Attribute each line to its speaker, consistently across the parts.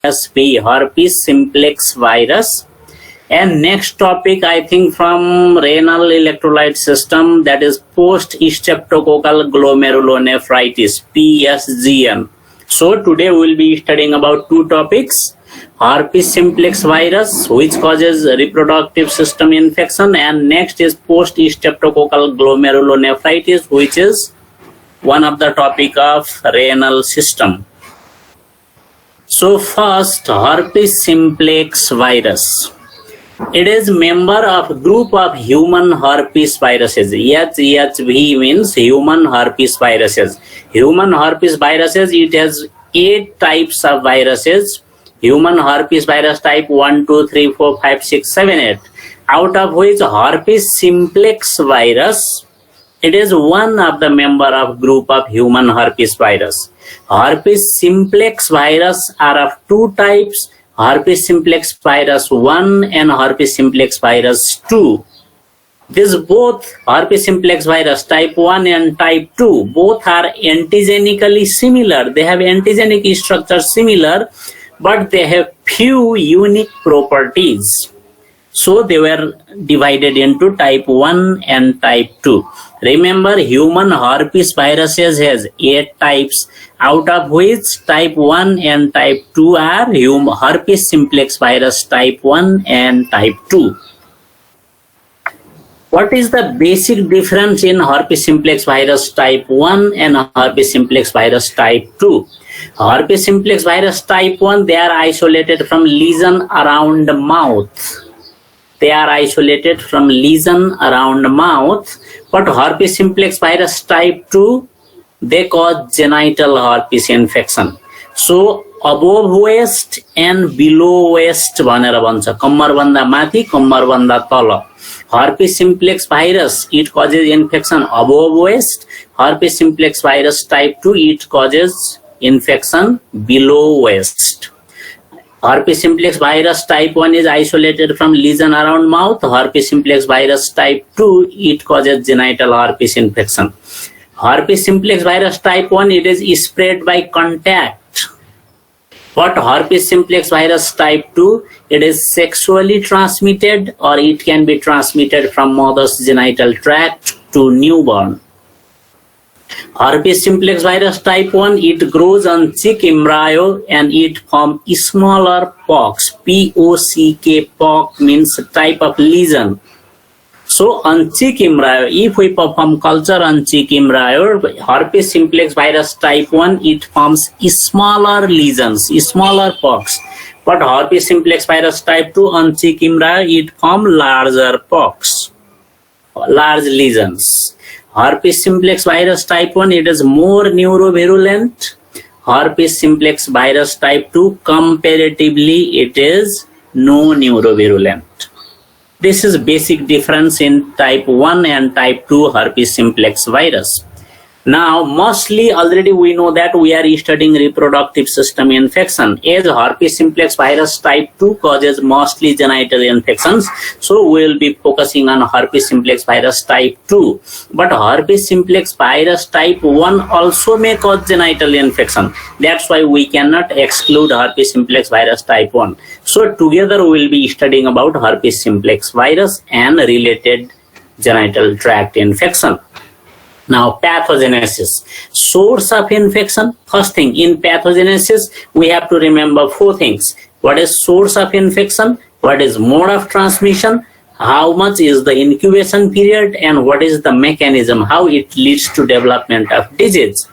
Speaker 1: HSV, herpes simplex virus. And next topic, I think from renal electrolyte system, that is post-streptococcal glomerulonephritis, PSGN. So today we will be studying about two topics: herpes simplex virus, which causes reproductive system infection, and next is post-streptococcal glomerulonephritis, which is one of the topic of renal system. So first, herpes simplex virus. It is member of group of human herpes viruses. HHV means human herpes viruses. Human herpes viruses, it has 8 types of viruses. Human herpes virus type 1, 2, 3, 4, 5, 6, 7, 8. Out of which herpes simplex virus, it is one of the member of group of human herpes virus. Herpes simplex virus are of 2 types: herpes simplex virus 1 and herpes simplex virus 2. These both herpes simplex virus type 1 and type 2 both are antigenically similar. They have antigenic structure similar, but they have few unique properties. So they were divided into type 1 and type 2. Remember, human herpes viruses has 8 types, out of which type 1 and type 2 are herpes simplex virus type 1 and type 2. What is the basic difference in herpes simplex virus type 1 and herpes simplex virus type 2? Herpes simplex virus type 1, they are isolated from lesion around the mouth. They are isolated from lesion around the mouth. But herpes simplex virus type 2, they cause genital herpes infection. So above waist and below waist भनेर भन्छ, कम्मर भन्दा माथि कम्मर भन्दा तल. Herpes simplex virus, it causes infection above waist. Herpes simplex virus type 2, it causes infection below waist. Herpes simplex virus type 1 is isolated from lesion around mouth. Herpes simplex virus type 2, it causes genital herpes infection. Herpes simplex virus type 1, it is spread by contact. But herpes simplex virus type 2, it is sexually transmitted, or it can be transmitted from mother's genital tract to newborn. Herpes simplex virus type 1, it grows on chick embryo and it forms smaller pocks. P-O-C-K, pock means type of lesion. So on chick embryo, if we perform culture on chick embryo, herpes simplex virus type 1, it forms smaller lesions, smaller pocks. But herpes simplex virus type 2 on chick embryo, it forms larger pocks, large lesions. Herpes simplex virus type 1, it is more neurovirulent. Herpes simplex virus type 2, comparatively, it is no neurovirulent. This is basic difference in type 1 and type 2 herpes simplex virus. Now, mostly already we know that we are studying reproductive system infection. As herpes simplex virus type 2 causes mostly genital infections, so we will be focusing on herpes simplex virus type 2. But herpes simplex virus type 1 also may cause genital infection. That's why we cannot exclude herpes simplex virus type 1. So together we will be studying about herpes simplex virus and related genital tract infection. Now, pathogenesis, source of infection. First thing, in pathogenesis, we have to remember 4 things. What is source of infection? What is mode of transmission? How much is the incubation period? And what is the mechanism, how it leads to development of disease?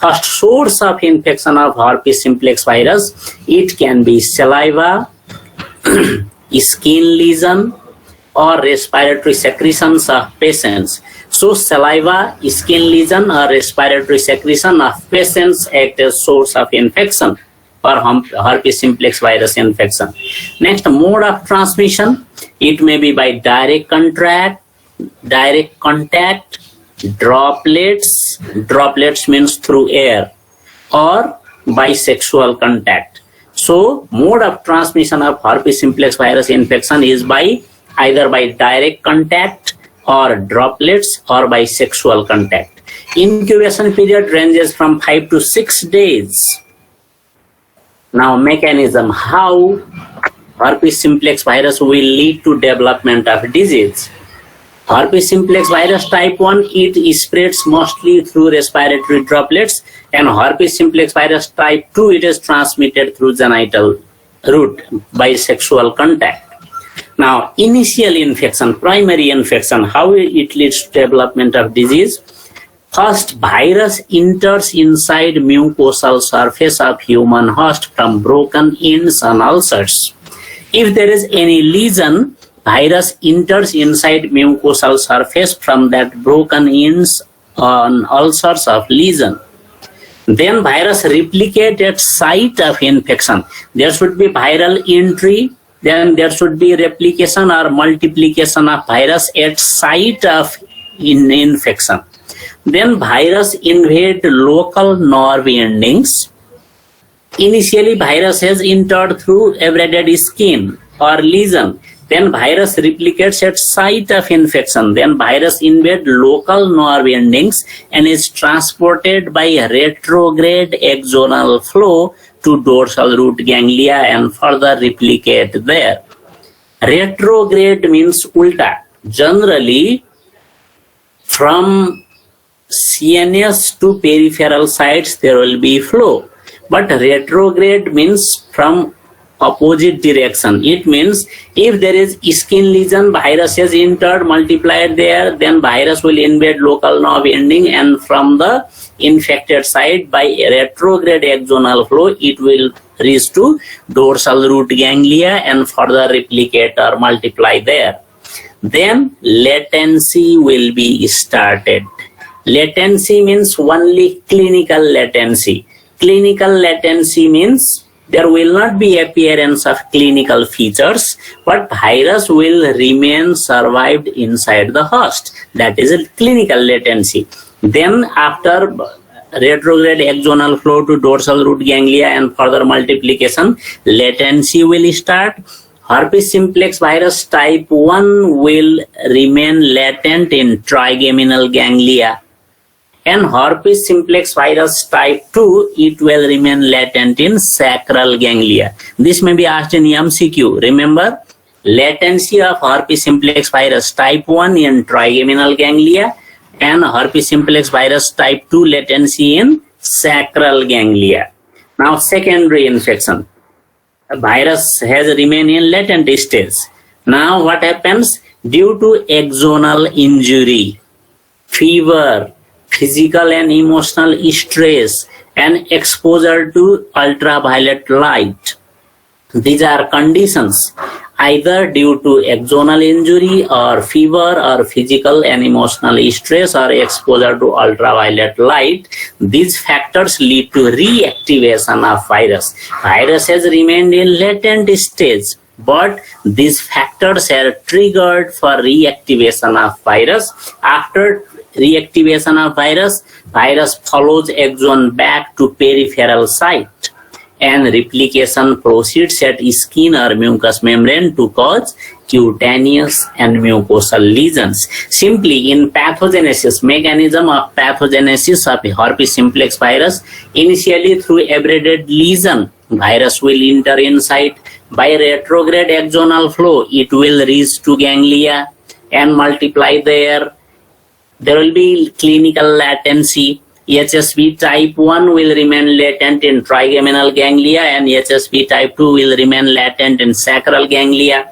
Speaker 1: First, source of infection of herpes simplex virus. It can be saliva, skin lesion, or respiratory secretions of patients. So saliva, skin lesion, or respiratory secretion of patients act as source of infection for herpes simplex virus infection. Next, mode of transmission. It may be by direct contact, droplets. Droplets means through air, or by sexual contact. So mode of transmission of herpes simplex virus infection is by either by direct contact or droplets or by sexual contact. Incubation period ranges from 5 to 6 days. Now mechanism, how herpes simplex virus will lead to development of disease. Herpes simplex virus type 1, it spreads mostly through respiratory droplets, and herpes simplex virus type 2, it is transmitted through genital route by sexual contact. Now, initial infection, primary infection, how it leads to development of disease. First, virus enters inside mucosal surface of human host from broken ends and ulcers. If there is any lesion, virus enters inside mucosal surface from that broken ends on ulcers of lesion. Then virus replicate at site of infection. There should be viral entry, then there should be replication or multiplication of virus at site of infection. Then virus invade local nerve endings. Initially virus has entered through abraded skin or lesion. Then virus replicates at site of infection. Then virus invade local nerve endings and is transported by retrograde axonal flow to dorsal root ganglia and further replicate there. Retrograde means ulta. Generally, from CNS to peripheral sites there will be flow. But retrograde means from opposite direction. It means if there is skin lesion, virus has entered, multiplied there, then virus will invade local nerve ending, and from the infected site by retrograde axonal flow it will reach to dorsal root ganglia and further replicate or multiply there. Then latency will be started. Latency means only clinical latency. Clinical latency means there will not be appearance of clinical features, but virus will remain survived inside the host. That is a clinical latency. Then after retrograde axonal flow to dorsal root ganglia and further multiplication, latency will start. Herpes simplex virus type 1 will remain latent in trigeminal ganglia. And herpes simplex virus type 2, it will remain latent in sacral ganglia. This may be asked in MCQ. Remember, latency of herpes simplex virus type 1 in trigeminal ganglia and herpes simplex virus type 2 latency in sacral ganglia. Now, secondary infection. The virus has remained in latent stage. Now, what happens? Due to axonal injury, fever, physical and emotional stress, and exposure to ultraviolet light. These are conditions either due to axonal injury or fever or physical and emotional stress or exposure to ultraviolet light. These factors lead to reactivation of virus. Virus has remained in latent stage, but these factors are triggered for reactivation of virus. After reactivation of virus, virus follows axon back to peripheral site and replication proceeds at skin or mucous membrane to cause cutaneous and mucosal lesions. Simply in pathogenesis, mechanism of pathogenesis of herpes simplex virus, initially through abraded lesion, virus will enter inside. By retrograde axonal flow, it will reach to ganglia and multiply there. There will be clinical latency. HSV type 1 will remain latent in trigeminal ganglia and HSV type 2 will remain latent in sacral ganglia.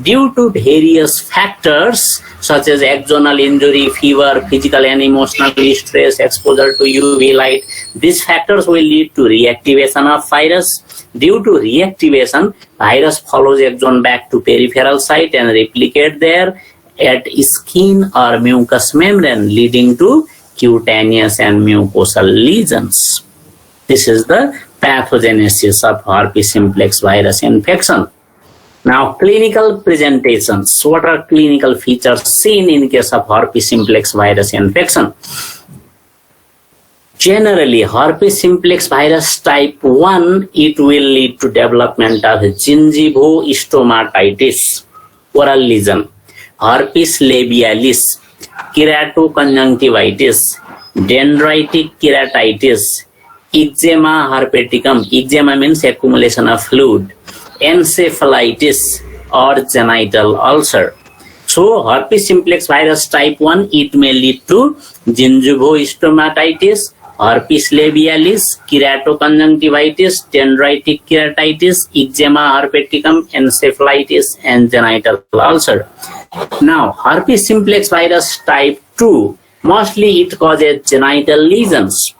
Speaker 1: Due to various factors such as axonal injury, fever, physical and emotional stress, exposure to UV light, these factors will lead to reactivation of virus. Due to reactivation, virus follows axon back to peripheral site and replicate there at skin or mucous membrane, leading to cutaneous and mucosal lesions. This is the pathogenesis of herpes simplex virus infection. Now, clinical presentations. What are clinical features seen in case of herpes simplex virus infection? Generally, herpes simplex virus type 1, it will lead to development of gingivostomatitis, oral lesion, herpes labialis, keratoconjunctivitis, dendritic keratitis, eczema herpeticum. Eczema means accumulation of fluid. Encephalitis or genital ulcer. So herpes simplex virus type 1, it may lead to gingivostomatitis, herpes labialis, keratoconjunctivitis, dendritic keratitis, eczema herpeticum, encephalitis, and genital ulcer. Now, herpes simplex virus type 2, mostly it causes genital lesions.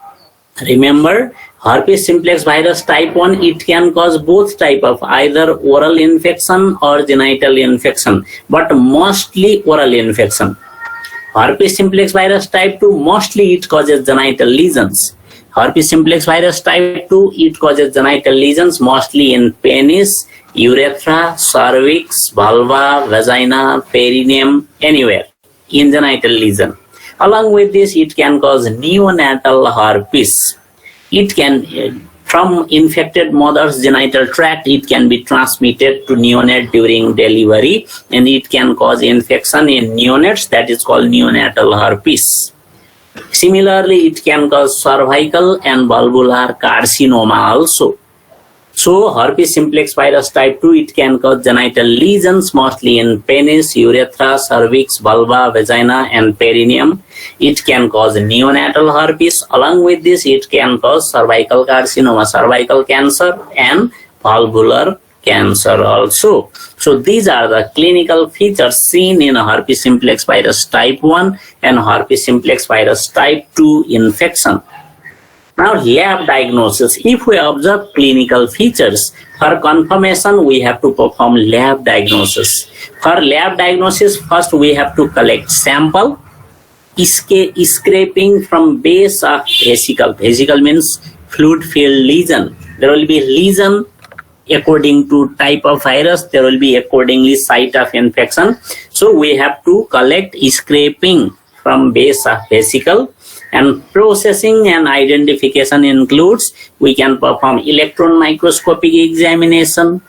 Speaker 1: Remember, herpes simplex virus type 1, it can cause both type of either oral infection or genital infection, but mostly oral infection. Herpes simplex virus type 2, mostly it causes genital lesions. Herpes simplex virus type 2, it causes genital lesions mostly in penis, urethra, cervix, vulva, vagina, perineum, anywhere in genital lesion. Along with this, it can cause neonatal herpes. It can, from infected mother's genital tract, it can be transmitted to neonate during delivery, and it can cause infection in neonates, that is called neonatal herpes. Similarly, it can cause cervical and vulvar carcinoma also. So, herpes simplex virus type 2, it can cause genital lesions mostly in penis, urethra, cervix, vulva, vagina, and perineum. It can cause neonatal herpes. Along with this, it can cause cervical carcinoma, cervical cancer, and valvular cancer also. So, these are the clinical features seen in herpes simplex virus type 1 and herpes simplex virus type 2 infection. Now, lab diagnosis. If we observe clinical features, for confirmation, we have to perform lab diagnosis. For lab diagnosis, first we have to collect sample, scraping from base of vesicle. Vesicle means fluid-filled lesion. There will be lesion according to type of virus. There will be accordingly site of infection. So, we have to collect scraping from base of vesicle. And processing and identification includes, we can perform electron microscopic examination,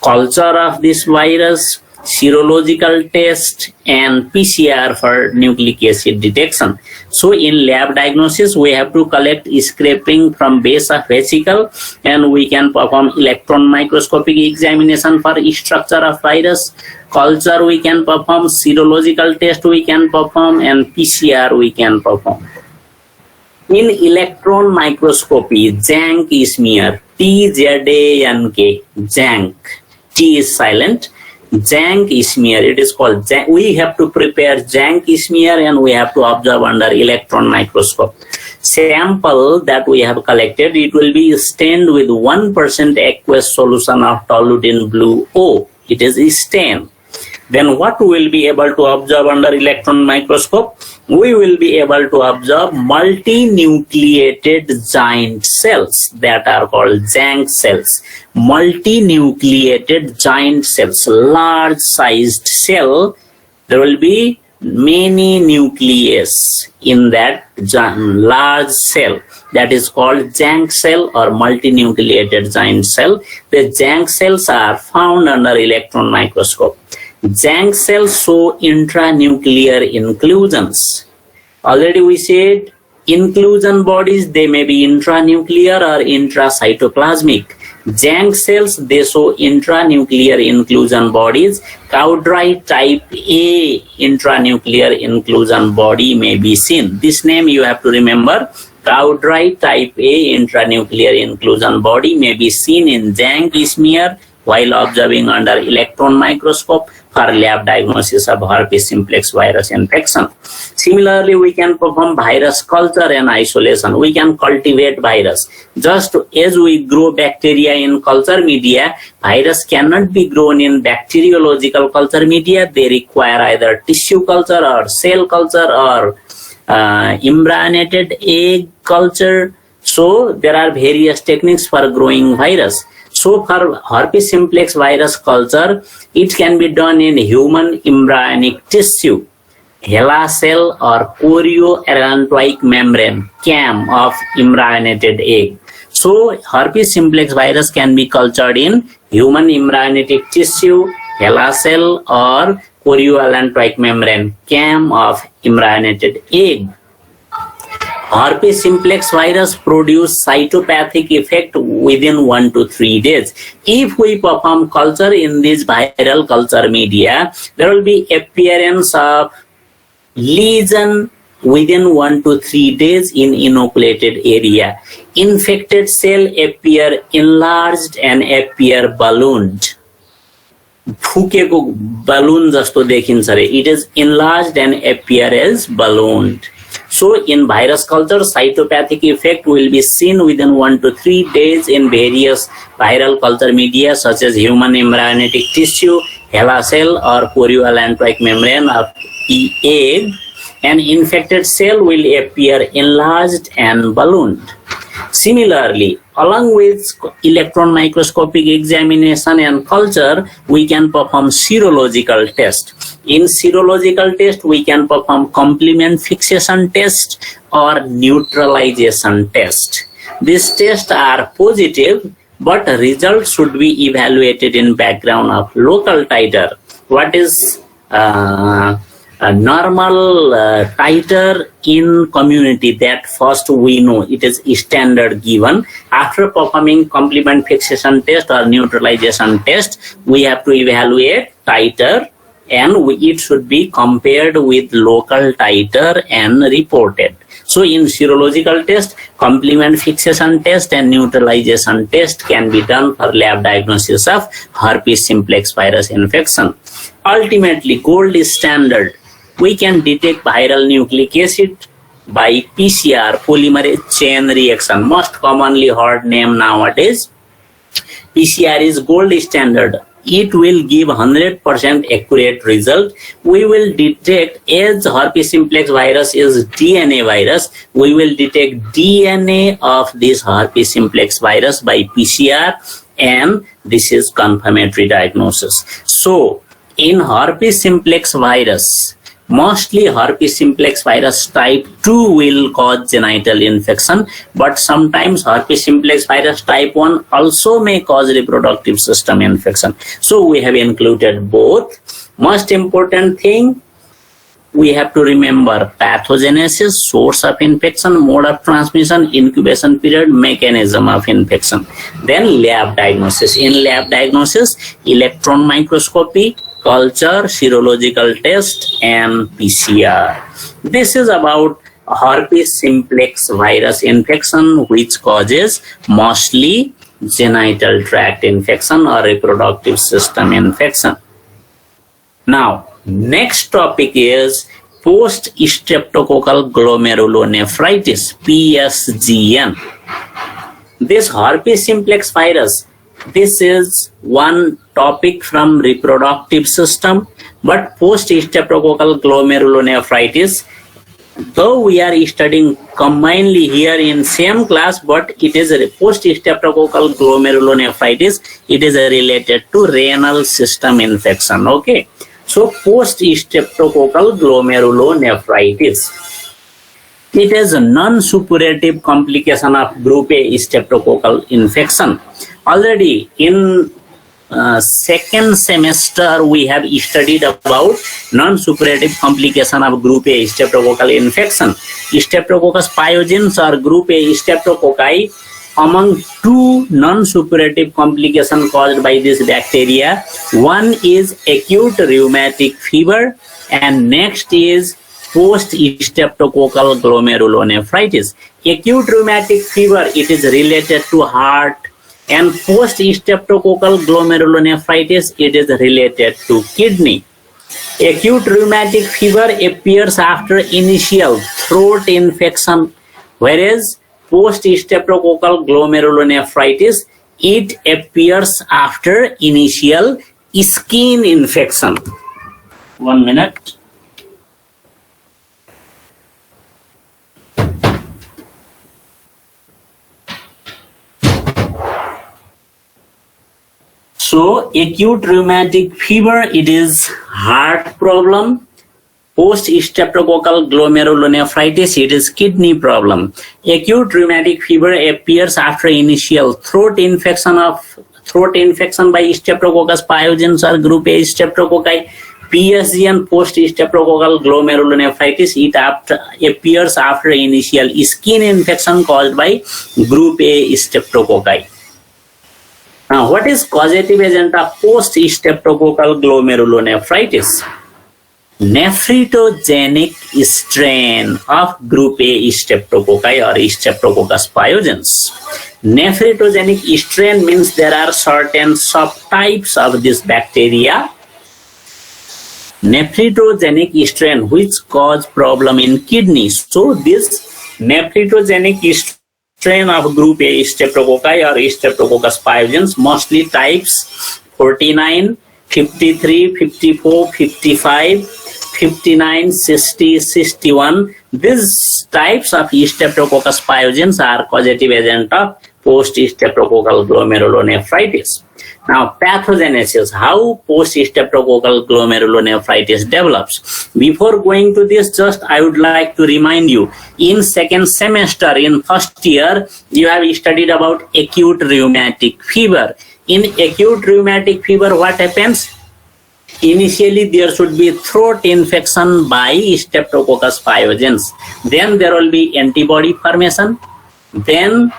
Speaker 1: culture of this virus, serological test, and PCR for nucleic acid detection. So in lab diagnosis, we have to collect scraping from base of vesicle, and we can perform electron microscopic examination for structure of virus, culture we can perform, serological test we can perform, and PCR we can perform. In electron microscopy, Jank smear, T-Z-A-N-K, Jank, T is silent, Jank smear, it is called Jank. We have to prepare Jank smear and we have to observe under electron microscope. Sample that we have collected, it will be stained with 1% aqueous solution of toluidine blue O. It is stained. Then what we will be able to observe under electron microscope? We will be able to observe multinucleated giant cells that are called Jank cells. Multinucleated giant cells, large sized cell. There will be many nucleus in that large cell. That is called Jank cell or multinucleated giant cell. The Jank cells are found under electron microscope. Jank cells show intranuclear inclusions. Already we said inclusion bodies, they may be intranuclear or intracytoplasmic. Jank cells, they show intranuclear inclusion bodies. Cowdry type A intranuclear inclusion body may be seen. This name you have to remember. Cowdry type A intranuclear inclusion body may be seen in Jank smear while observing under electron microscope for lab diagnosis of herpes simplex virus infection. Similarly, we can perform virus culture and isolation. We can cultivate virus. Just as we grow bacteria in culture media, virus cannot be grown in bacteriological culture media. They require either tissue culture or cell culture or embryonated egg culture. So there are various techniques for growing virus. So for herpes simplex virus culture, it can be done in human embryonic tissue, HeLa cell or chorioallantoic membrane, CAM of embryonated egg. So herpes simplex virus can be cultured in human embryonic tissue, HeLa cell or chorioallantoic membrane, CAM of embryonated egg. Herpes simplex virus produce cytopathic effect within 1 to 3 days. If we perform culture in this viral culture media, there will be appearance of lesion within 1 to 3 days in inoculated area. Infected cell appear enlarged and appear ballooned. फुकेको balloon जस्तो देखिन्छ रे. It is enlarged and appear as ballooned. So in virus culture, cytopathic effect will be seen within 1 to 3 days in various viral culture media such as human embryonic tissue, HeLa cell or chorioallantoic membrane of egg. An infected cell will appear enlarged and ballooned. Similarly, along with electron microscopic examination and culture, we can perform serological test. In serological test, we can perform complement fixation test or neutralization test. These tests are positive, but results should be evaluated in background of local titer. What is a normal titer in community? That first we know it is standard given. After performing complement fixation test or neutralization test, we have to evaluate titer, and it should be compared with local titer and reported. So in serological test, complement fixation test and neutralization test can be done for lab diagnosis of herpes simplex virus infection. Ultimately, gold standard. We can detect viral nucleic acid by PCR, polymerase chain reaction. Most commonly heard name nowadays. PCR is gold standard. It will give 100% accurate result. We will detect, as herpes simplex virus is DNA virus, we will detect DNA of this herpes simplex virus by PCR, and this is confirmatory diagnosis. So in herpes simplex virus, mostly herpes simplex virus type 2 will cause genital infection, but sometimes herpes simplex virus type 1 also may cause reproductive system infection. So we have included both. Most important thing, we have to remember pathogenesis, source of infection, mode of transmission, incubation period, mechanism of infection. Then lab diagnosis. In lab diagnosis, electron microscopy, culture, serological test, and PCR. This is about herpes simplex virus infection, which causes mostly genital tract infection or reproductive system infection. Now, next topic is post-streptococcal glomerulonephritis, PSGN. This herpes simplex virus, this is one topic from reproductive system, but post-streptococcal glomerulonephritis, though we are studying combinedly here in same class, but it is a post-streptococcal glomerulonephritis. It is related to renal system infection. Okay, so post-streptococcal glomerulonephritis, it is a non-suppurative complication of group A streptococcal infection. Already in second semester we have studied about non-suppurative complication of group A streptococcal infection. Streptococcus pyogenes or group A streptococci, among two non-suppurative complications caused by this bacteria. One is acute rheumatic fever and next is post-streptococcal glomerulonephritis. Acute rheumatic fever, it is related to heart, and post-streptococcal glomerulonephritis, it is related to kidney. Acute rheumatic fever appears after initial throat infection, whereas post-streptococcal glomerulonephritis, it appears after initial skin infection. 1 minute. So acute rheumatic fever, it is heart problem. Post-streptococcal glomerulonephritis, it is kidney problem. Acute rheumatic fever appears after initial throat infection by Streptococcus pyogenes or group A streptococci. PSG and post-streptococcal glomerulonephritis, appears after initial skin infection caused by group A streptococci. Now, what is causative agent of post-streptococcal glomerulonephritis? Nephrogenic strain of group A streptococci or Streptococcus pyogenes. Nephrogenic strain means there are certain subtypes of this bacteria. Nephrogenic strain which cause problem in kidneys. So this nephrogenic strain of group A Streptococci or Streptococcus pyogenes, mostly types 49, 53, 54, 55, 59, 60, 61. These types of Streptococcus pyogenes are causative agent of post-streptococcal glomerulonephritis. Now, pathogenesis, how post-streptococcal glomerulonephritis develops. Before going to this, just I would like to remind you, in second semester, in first year, you have studied about acute rheumatic fever. In acute rheumatic fever, what happens? Initially, there should be throat infection by Streptococcus pyogenes. Then there will be antibody formation. Then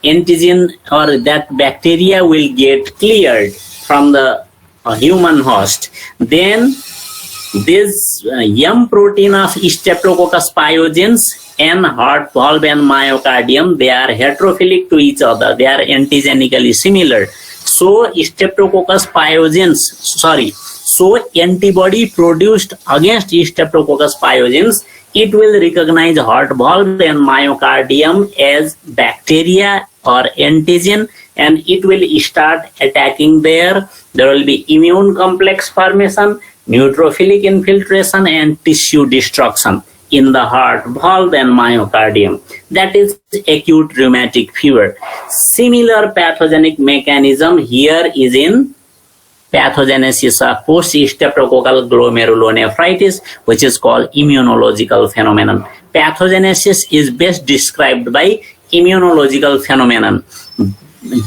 Speaker 1: antigen or that bacteria will get cleared from the human host. Then this M protein of Streptococcus pyogenes and heart valve and myocardium, they are heterophilic to each other. They are antigenically similar. So antibody produced against Streptococcus pyogenes, it will recognize heart valve and myocardium as bacteria or antigen, and it will start attacking there. There will be immune complex formation, neutrophilic infiltration, and tissue destruction in the heart valve and myocardium. That is acute rheumatic fever. Similar pathogenic mechanism here is in pathogenesis of post-streptococcal glomerulonephritis, which is called immunological phenomenon. Pathogenesis is best described by immunological phenomenon.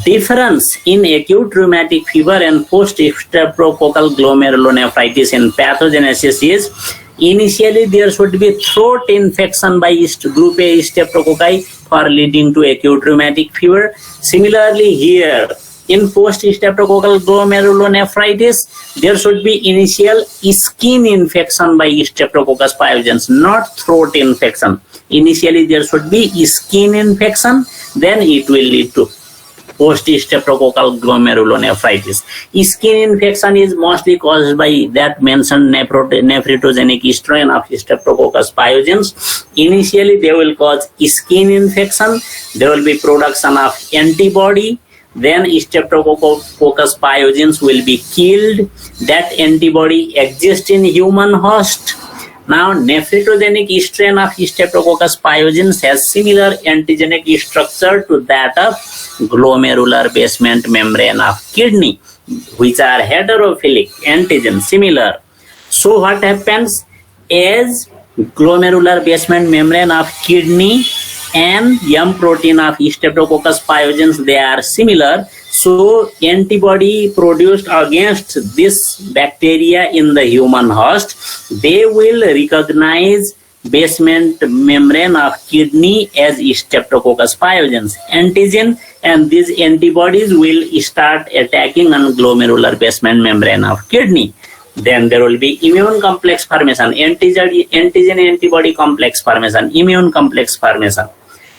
Speaker 1: Difference in acute rheumatic fever and post-streptococcal glomerulonephritis in pathogenesis is initially there should be throat infection by group A Streptococci for leading to acute rheumatic fever. Similarly here, in post-streptococcal glomerulonephritis, there should be initial skin infection by Streptococcus pyogenes, not throat infection. Initially, there should be skin infection, then it will lead to post-streptococcal glomerulonephritis. Skin infection is mostly caused by that mentioned nephrogenic strain of Streptococcus pyogenes. Initially, they will cause skin infection. There will be production of antibody. Then Streptococcus pyogenes will be killed. That antibody exists in human host. Now, nephrogenic strain of Streptococcus pyogenes has similar antigenic structure to that of glomerular basement membrane of kidney, which are heterophilic antigen similar. So what happens is glomerular basement membrane of kidney and M protein of Streptococcus pyogenes, they are similar. So antibody produced against this bacteria in the human host, they will recognize basement membrane of kidney as Streptococcus pyogenes antigen, and these antibodies will start attacking on glomerular basement membrane of kidney. Then there will be immune complex formation, antigen antibody complex formation, immune complex formation.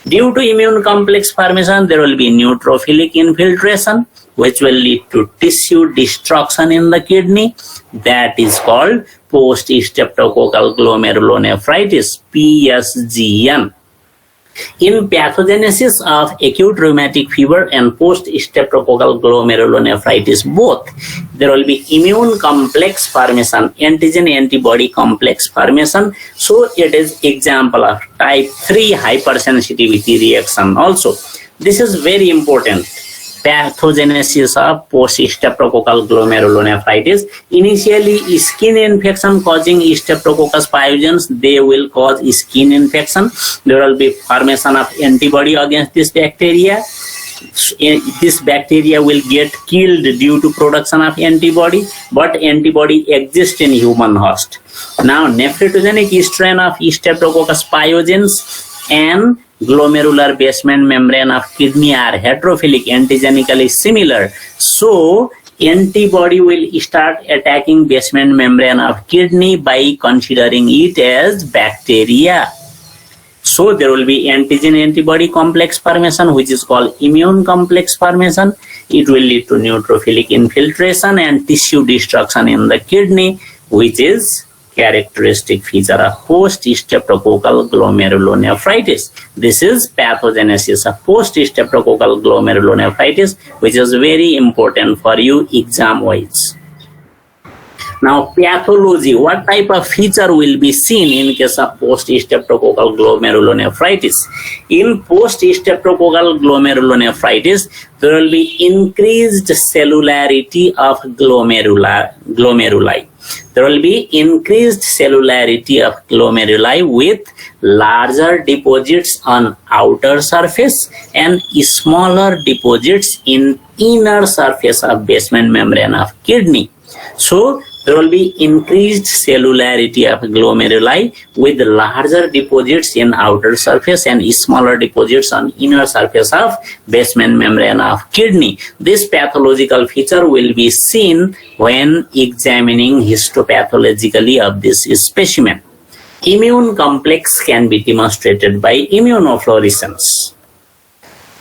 Speaker 1: Due to immune complex formation, there will be neutrophilic infiltration, which will lead to tissue destruction in the kidney. That is called post-streptococcal glomerulonephritis, PSGN. In pathogenesis of acute rheumatic fever and post-streptococcal glomerulonephritis both, there will be immune complex formation, antigen-antibody complex formation. So it is example of type 3 hypersensitivity reaction also. This is very important. Pathogenesis of post-streptococcal glomerulonephritis. Initially, skin infection causing Streptococcus pyogenes, they will cause skin infection. There will be formation of antibody against this bacteria. this bacteria will get killed due to production of antibody, but antibody exists in human host. Now, nephrogenic strain of Streptococcus pyogenes and glomerular basement membrane of kidney are heterophilic, antigenically similar. So, antibody will start attacking basement membrane of kidney by considering it as bacteria. So there will be antigen-antibody complex formation, which is called immune complex formation. It will lead to neutrophilic infiltration and tissue destruction in the kidney, which is characteristic feature of post-streptococcal glomerulonephritis. This is pathogenesis of post-streptococcal glomerulonephritis, which is very important for you exam-wise. Now, pathology, what type of feature will be seen in case of post-streptococcal glomerulonephritis? In post-streptococcal glomerulonephritis, there will be increased cellularity of glomeruli. There will be increased cellularity of glomeruli with larger deposits on outer surface and smaller deposits in inner surface of basement membrane of kidney. So, there will be increased cellularity of glomeruli with larger deposits in outer surface and smaller deposits on inner surface of basement membrane of kidney. This pathological feature will be seen when examining histopathologically of this specimen. Immune complex can be demonstrated by immunofluorescence.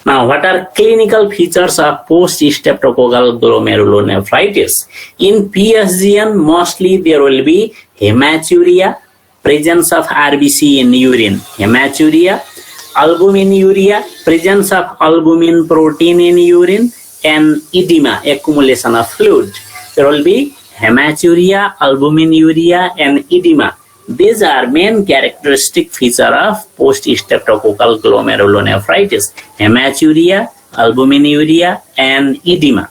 Speaker 1: Now, what are clinical features of post-streptococcal glomerulonephritis? In PSGN, mostly there will be hematuria, presence of RBC in urine, hematuria, albuminuria, presence of albumin protein in urine, and edema, accumulation of fluid. There will be hematuria, albuminuria, and edema. These are main characteristic feature of post-streptococcal glomerulonephritis: hematuria, albuminuria, and edema.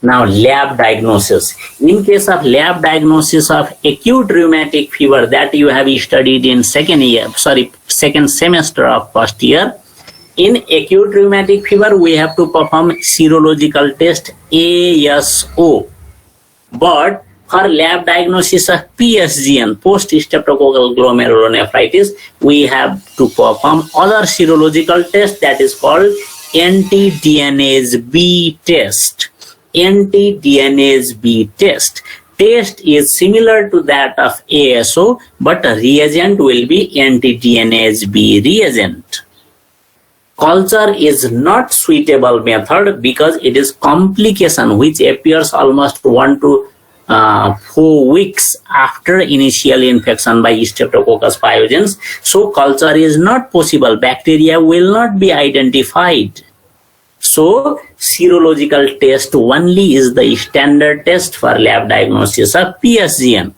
Speaker 1: Now, lab diagnosis. In case of lab diagnosis of acute rheumatic fever that you have studied in second semester of first year, in acute rheumatic fever we have to perform serological test ASO. But for lab diagnosis of PSGN, post-streptococcal glomerulonephritis, we have to perform other serological test that is called anti-DNase B test. Anti-DNase B test. Test is similar to that of ASO, but a reagent will be anti-DNase B reagent. Culture is not suitable method because it is complication which appears almost 1 to 4 weeks after initial infection by Streptococcus pyogenes. So culture is not possible. Bacteria will not be identified. So serological test only is the standard test for lab diagnosis of PSGN.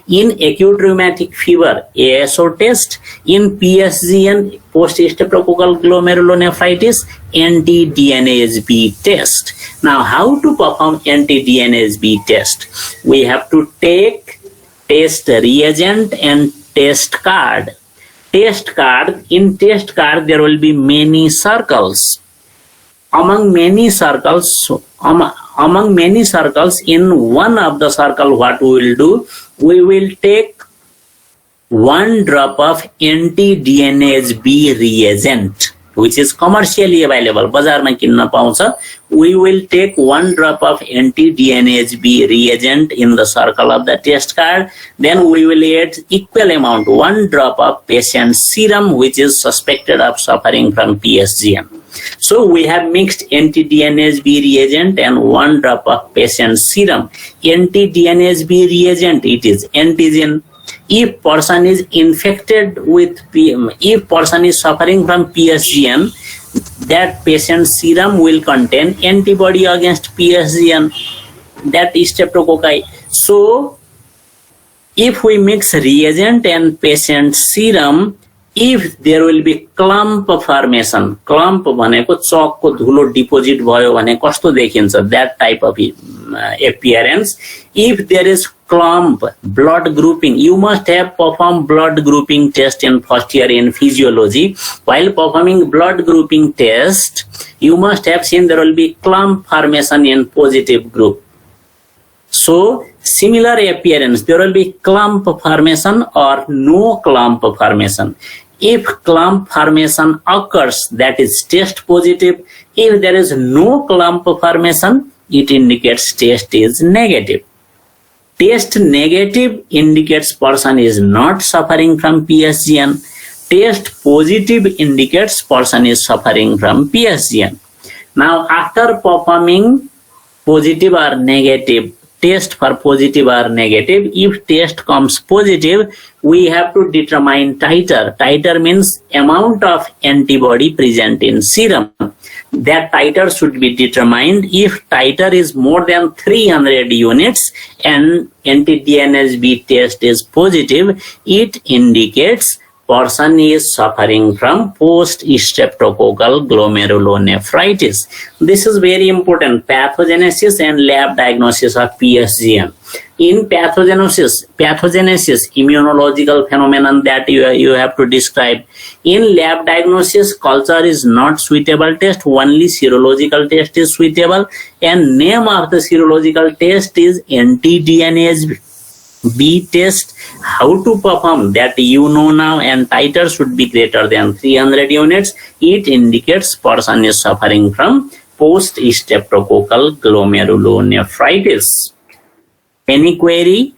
Speaker 1: In acute rheumatic fever, ASO test. In PSGN, post-streptococcal glomerulonephritis, anti-DNase B test. Now, how to perform anti-DNase B test? We have to take test reagent and test card. Test card, in test card there will be many circles. Among many circles, in one of the circle, what we will do? We will take 1 drop of anti-DNase B reagent, which is commercially available. Bazar mein kinna pauncha. We will take 1 drop of anti-DNase B reagent in the circle of the test card. Then we will add equal amount, 1 drop of patient serum, which is suspected of suffering from PSGN. So we have mixed anti-DNase B reagent and 1 drop of patient serum. Anti-DNase B reagent, it is antigen. If person is infected with if person is suffering from PSGN, that patient serum will contain antibody against PSGN, that is streptococci. So if we mix reagent and patient serum, if there will be clump formation, clump भनेको चकको धुलो deposit भयो भने कस्तो देखिन्छ, that type of appearance. If there is clump, blood grouping. You must have performed blood grouping test in first year in physiology. While performing blood grouping test, you must have seen there will be clump formation in positive group. So similar appearance, there will be clump formation or no clump formation. If clump formation occurs, that is test positive. If there is no clump formation, it indicates test is negative. Test negative indicates person is not suffering from PSGN. Test positive indicates person is suffering from PSGN. Now, after performing positive or negative test for positive or negative, if test comes positive, we have to determine titer. Titer means amount of antibody present in serum. That titer should be determined. If titer is more than 300 units and anti-DNSB test is positive, it indicates person is suffering from post-streptococcal glomerulonephritis. This is very important, pathogenesis and lab diagnosis of PSGN. In pathogenesis, immunological phenomenon that you have to describe. In lab diagnosis, culture is not suitable test, only serological test is suitable, and name of the serological test is anti-DNSB test. How to perform that you know now, and titer should be greater than 300 units. It indicates person is suffering from post-streptococcal glomerulonephritis. Any query?